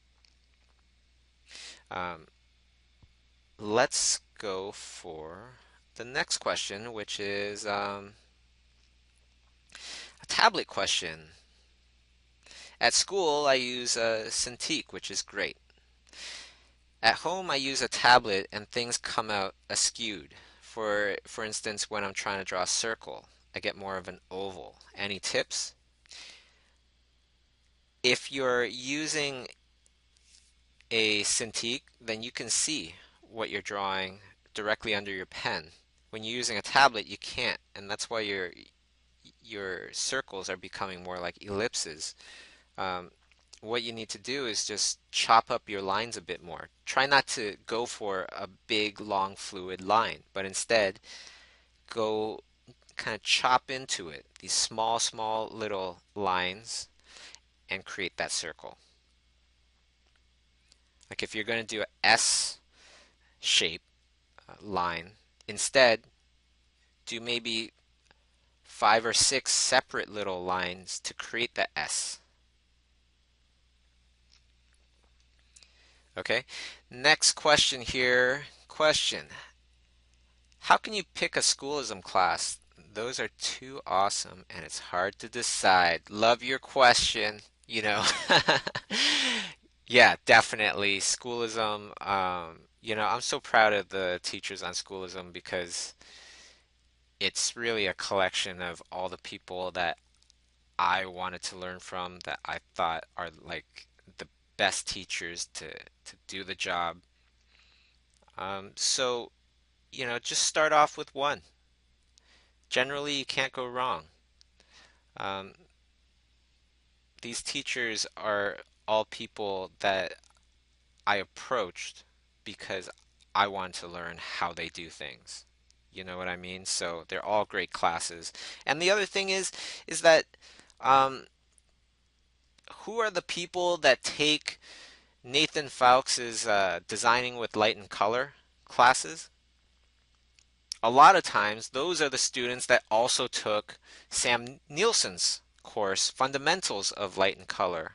Um, let's go for the next question, which is a tablet question. At school, I use Cintiq, which is great. At home, I use a tablet and things come out askewed. For instance, when I'm trying to draw a circle, I get more of an oval. Any tips? If you're using a Cintiq, then you can see what you're drawing directly under your pen. When you're using a tablet, you can't, and that's why your circles are becoming more like ellipses. Um, what you need to do is just chop up your lines a bit more. Try not to go for a big, long, fluid line, but instead go kind of chop into it, these small, small little lines, and create that circle. Like if you're going to do a S shape line, instead do maybe 5 or 6 separate little lines to create the S. Okay, next question here. Question: how can you pick a schoolism class? Those are too awesome and it's hard to decide. Love your question, you know. Yeah, definitely. Schoolism, I'm so proud of the teachers on Schoolism because it's really a collection of all the people that I wanted to learn from that I thought are like the best teachers to do the job. So, just start off with one. Generally, you can't go wrong. Um, these teachers are all people that I approached because I want to learn how they do things. You know what I mean? So they're all great classes. And the other thing is that um, who are the people that take Nathan Fowlkes's designing with light and color classes? A lot of times, those are the students that also took Sam Nielsen's course, Fundamentals of Light and Color,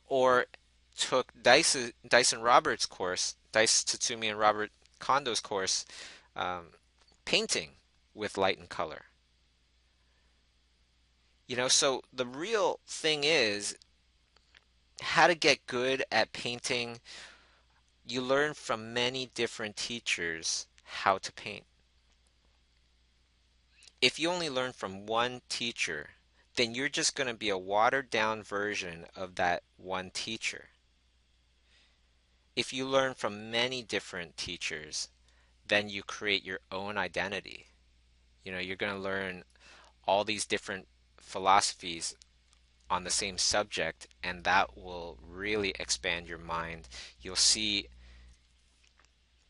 or took Dyson Roberts' course, Dice Tatsumi and Robert Kondo's course, um, painting with light and color. So the real thing is how to get good at painting. You learn from many different teachers how to paint. If you only learn from one teacher, then you're just going to be a watered down version of that one teacher. If you learn from many different teachers, then you create your own identity. You're going to learn all these different philosophies on the same subject, and that will really expand your mind. You'll see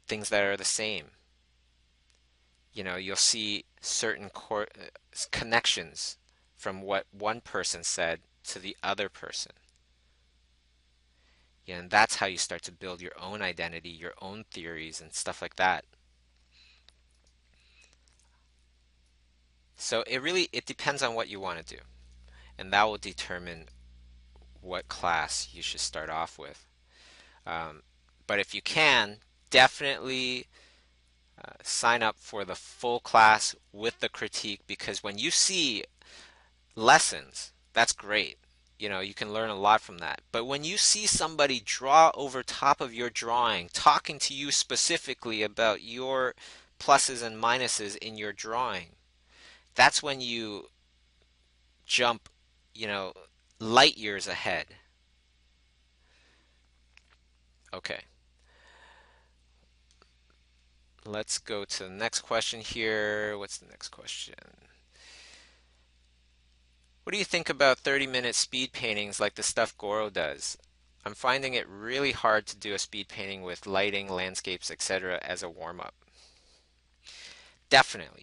things that are the same. You'll see certain connections from what one person said to the other person. And that's how you start to build your own identity, your own theories, and stuff like that. So it depends on what you want to do, and that will determine what class you should start off with. Um, but if you can, definitely sign up for the full class with the critique, because when you see lessons, that's great. You can learn a lot from that. But when you see somebody draw over top of your drawing, talking to you specifically about your pluses and minuses in your drawing, that's when you jump, you know, light years ahead. Okay, let's go to the next question here. What's the next question? What do you think about 30-minute speed paintings like the stuff Goro does? I'm finding it really hard to do a speed painting with lighting, landscapes, etc. as a warm-up. Definitely.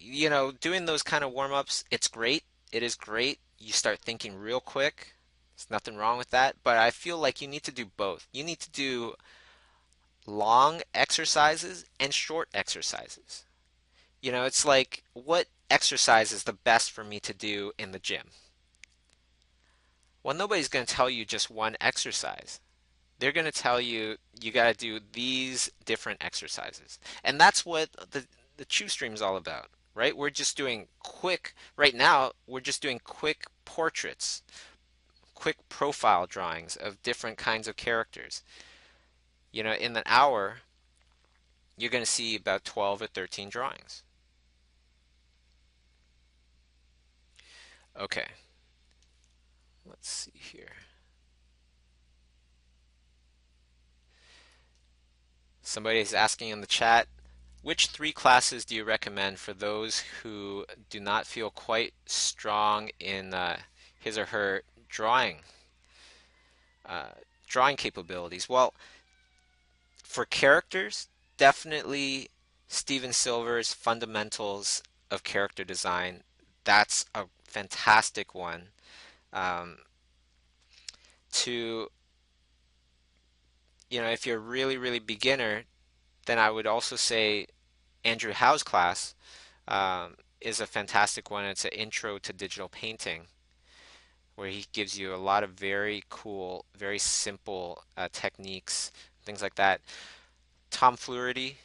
Doing those kind of warm-ups, it's great. It is great. You start thinking real quick. There's nothing wrong with that. But I feel like you need to do both. You need to do long exercises and short exercises. It's like, what exercise is the best for me to do in the gym? Well, nobody's going to tell you just one exercise. They're going to tell you you got to do these different exercises. And that's what the Chiustream is all about, right? We're just doing quick, right now, we're just doing quick portraits, quick profile drawings of different kinds of characters. In an hour, you're going to see about 12 or 13 drawings. Okay, let's see here. Somebody is asking in the chat, which 3 classes do you recommend for those who do not feel quite strong in his or her drawing? uh, drawing capabilities. Well, for characters, definitely Steven Silver's Fundamentals of Character Design. That's a fantastic one. Um, to, if you're really, really beginner, then I would also say Andrew Howe's class is a fantastic one. It's an intro to digital painting where he gives you a lot of very cool, very simple techniques, things like that. Tom Fluharty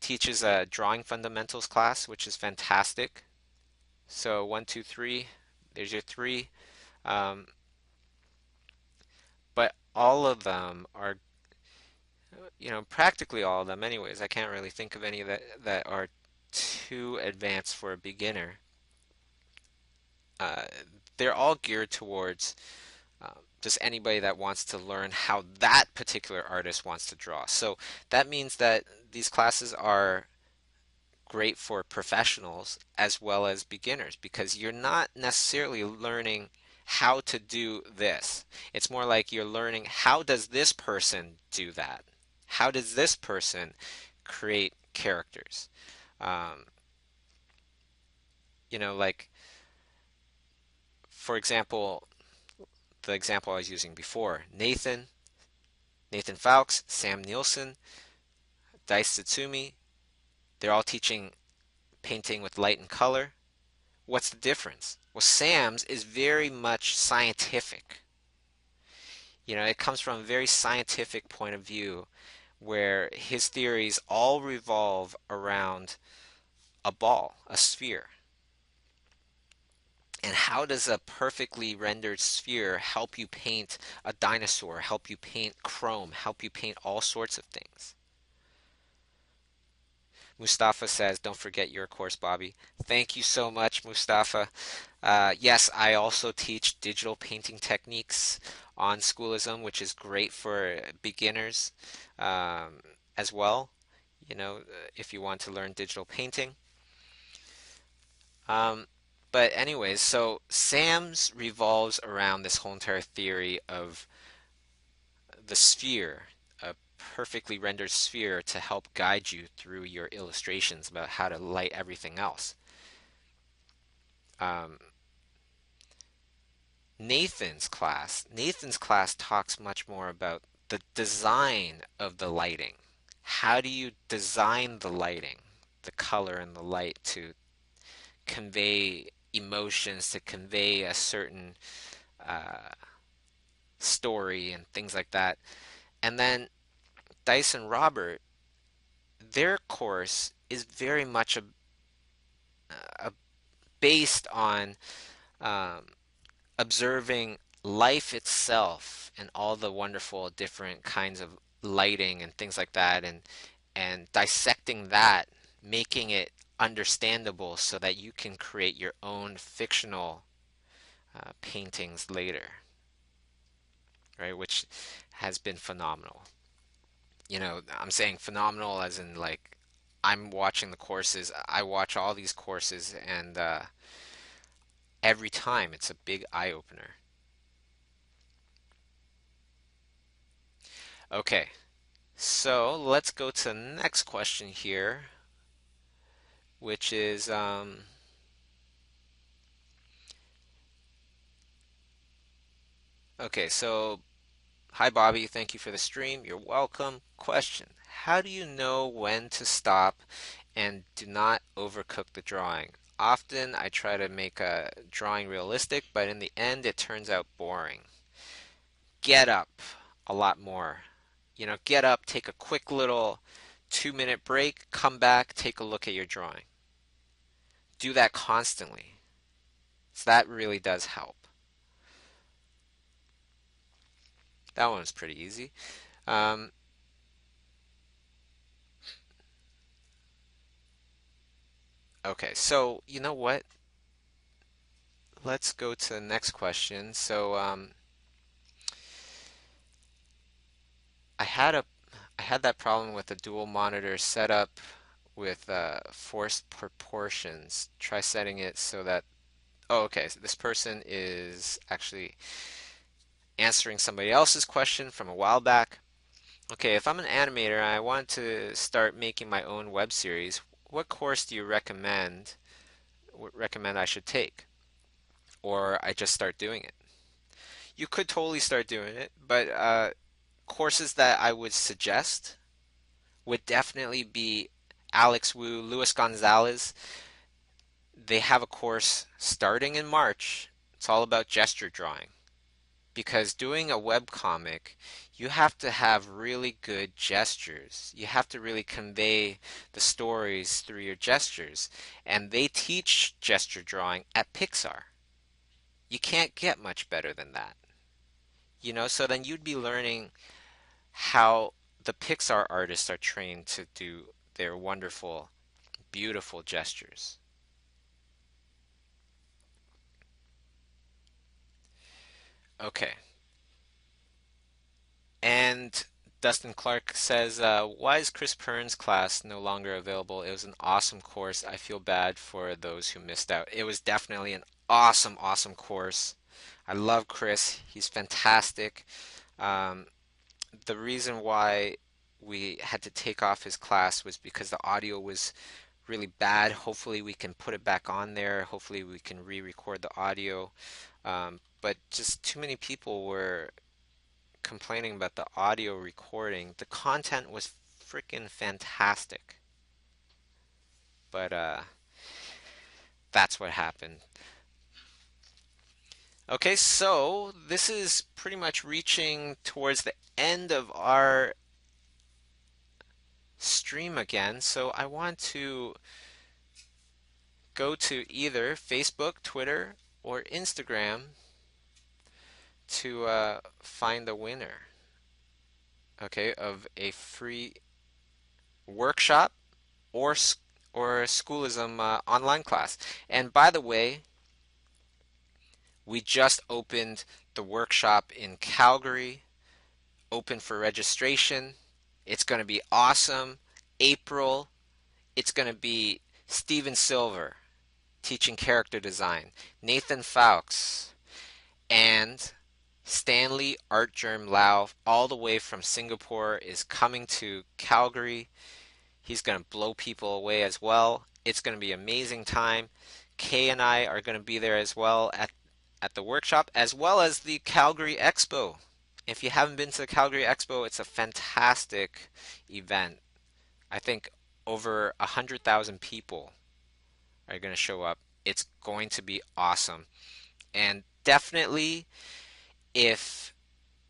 teaches a drawing fundamentals class, which is fantastic. So one, two, three, there's your three. Um, but all of them are, practically all of them anyways. I can't really think of any that are too advanced for a beginner. Uh, they're all geared towards just anybody that wants to learn how that particular artist wants to draw. So that means that these classes are great for professionals as well as beginners because you're not necessarily learning how to do this. It's more like you're learning how does this person do that? How does this person create characters? Um, like for example, the example I was using before, Nathan Fowkes, Sam Nielsen, Dice Tsutsumi, they're all teaching painting with light and color. What's the difference? Well, Sam's is very much scientific. It comes from a very scientific point of view where his theories all revolve around a ball, a sphere. And how does a perfectly rendered sphere help you paint a dinosaur, help you paint chrome, help you paint all sorts of things? Mustafa says, don't forget your course, Bobby. Thank you so much, Mustafa. Yes, I also teach digital painting techniques on Schoolism, which is great for beginners um, as well. If you want to learn digital painting. Um, but anyways, so Sam's revolves around this whole entire theory of the sphere, a perfectly rendered sphere to help guide you through your illustrations about how to light everything else. Um, Nathan's class talks much more about the design of the lighting. How do you design the lighting, the color and the light to convey emotions, to convey a certain uh, story and things like that. And then Dyson Robert, their course is very much a based on um, observing life itself and all the wonderful different kinds of lighting and things like that, and dissecting that, making it understandable so that you can create your own fictional paintings later, right? Which has been phenomenal. I'm saying phenomenal as in like I'm watching the courses. I watch all these courses, and every time it's a big eye opener. Okay, so let's go to the next question here, which is okay, so hi Bobby, thank you for the stream. You're welcome. Question: how do you know when to stop and do not overcook the drawing? Often I try to make a drawing realistic, but in the end it turns out boring. Get up a lot more. Get up, take a quick little 2-minute break, come back, take a look at your drawing. Do that constantly. So that really does help. That one's pretty easy. Um, okay, so you know what? Let's go to the next question. So I had a I had that problem with a dual monitor setup with forced proportions. Try setting it so that oh okay, so this person is actually answering somebody else's question from a while back. Okay, if I'm an animator and I want to start making my own web series, what course do you recommend I should take? Or I just start doing it? You could totally start doing it, but courses that I would suggest would definitely be Alex Wu, Luis Gonzalez. They have a course starting in March. It's all about gesture drawing. Because doing a web comic, you have to have really good gestures. You have to really convey the stories through your gestures. And they teach gesture drawing at Pixar. You can't get much better than that. So then you'd be learning how the Pixar artists are trained to do their wonderful, beautiful gestures. Okay. And Dustin Clark says, why is Chris Pern's class no longer available? It was an awesome course. I feel bad for those who missed out. It was definitely an awesome, awesome course. I love Chris. He's fantastic. Um, the reason why we had to take off his class was because the audio was really bad. Hopefully, we can put it back on there. Hopefully, we can re-record the audio. But just too many people were complaining about the audio recording. The content was freaking fantastic, but that's what happened. Okay, so this is pretty much reaching towards the end of our stream again. So I want to go to either Facebook, Twitter, or Instagram to find the winner, okay, of a free workshop or or a Schoolism online class. And by the way, we just opened the workshop in Calgary, open for registration. It's going to be awesome. April, it's going to be Steven Silver teaching character design, Nathan Fowkes, and Stanley Artgerm Lau, all the way from Singapore, is coming to Calgary. He's going to blow people away as well. It's going to be an amazing time. Kay and I are going to be there as well at the workshop, as well as the Calgary Expo. If you haven't been to the Calgary Expo, it's a fantastic event. I think over 100,000 people are going to show up. It's going to be awesome. And definitely, if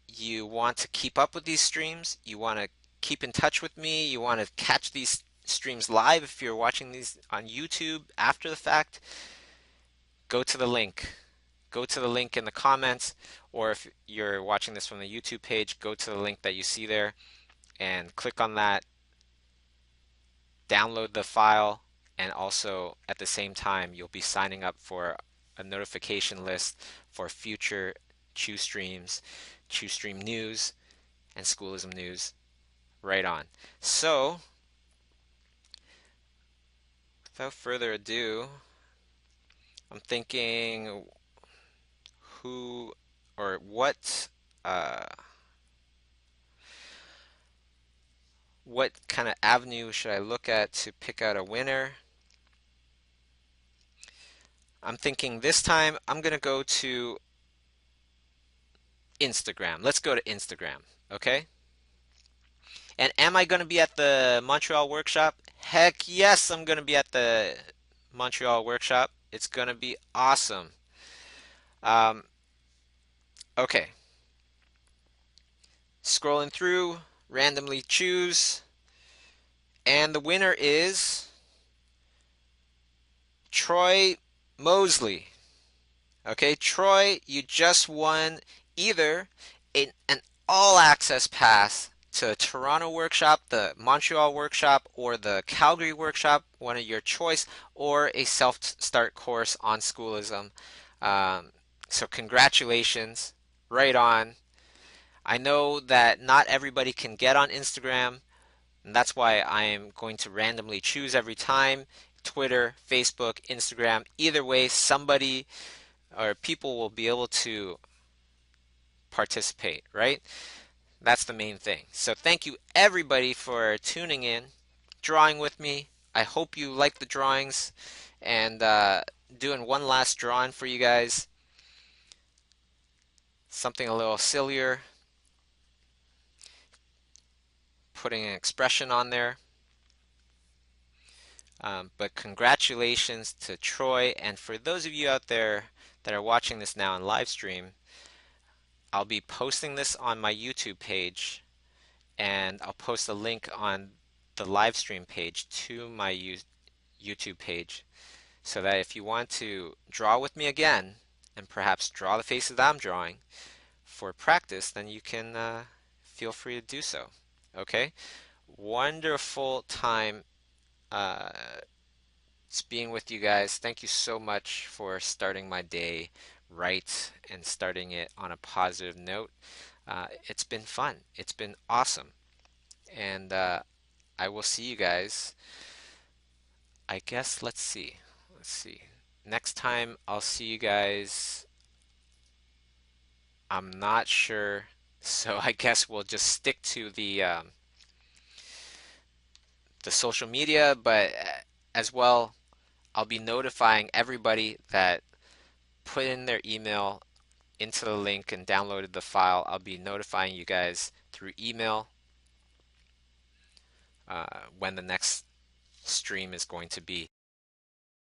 you want to keep up with these streams, you want to keep in touch with me, you want to catch these streams live if you're watching these on YouTube after the fact, go to the link. Go to the link in the comments, or if you're watching this from the YouTube page, go to the link that you see there and click on that, download the file, and also at the same time, you'll be signing up for a notification list for future Chiu streams, Chiustream news, and Schoolism news right on. So, without further ado, I'm thinking who or what kind of avenue should I look at to pick out a winner? I'm thinking this time I'm going to go to Instagram. Let's go to Instagram, okay? And am I going to be at the Montreal workshop? Heck yes, I'm going to be at the Montreal workshop. It's going to be awesome. Um, okay. Scrolling through, randomly choose, and the winner is Troy Mosley. Okay, Troy, you just won either an all-access pass to the Toronto workshop, the Montreal workshop, or the Calgary workshop, one of your choice, or a self-start course on Schoolism. So congratulations, right on. I know that not everybody can get on Instagram, and that's why I am going to randomly choose every time. Twitter, Facebook, Instagram, either way, somebody or people will be able to participate, right? That's the main thing. So thank you everybody for tuning in, drawing with me. I hope you like the drawings, and doing one last drawing for you guys. Something a little sillier, putting an expression on there. But congratulations to Troy, and for those of you out there that are watching this now on live stream, I'll be posting this on my YouTube page, and I'll post a link on the live stream page to my YouTube page, so that if you want to draw with me again and perhaps draw the faces that I'm drawing for practice, then you can feel free to do so. Okay? Wonderful time uh, being with you guys. Thank you so much for starting my day right and starting it on a positive note. It's been fun. It's been awesome. And I will see you guys. I guess, let's see. Let's see. Next time I'll see you guys. I'm not sure. So I guess we'll just stick to the social media, but as well, I'll be notifying everybody that put in their email into the link and downloaded the file. I'll be notifying you guys through email when the next stream is going to be.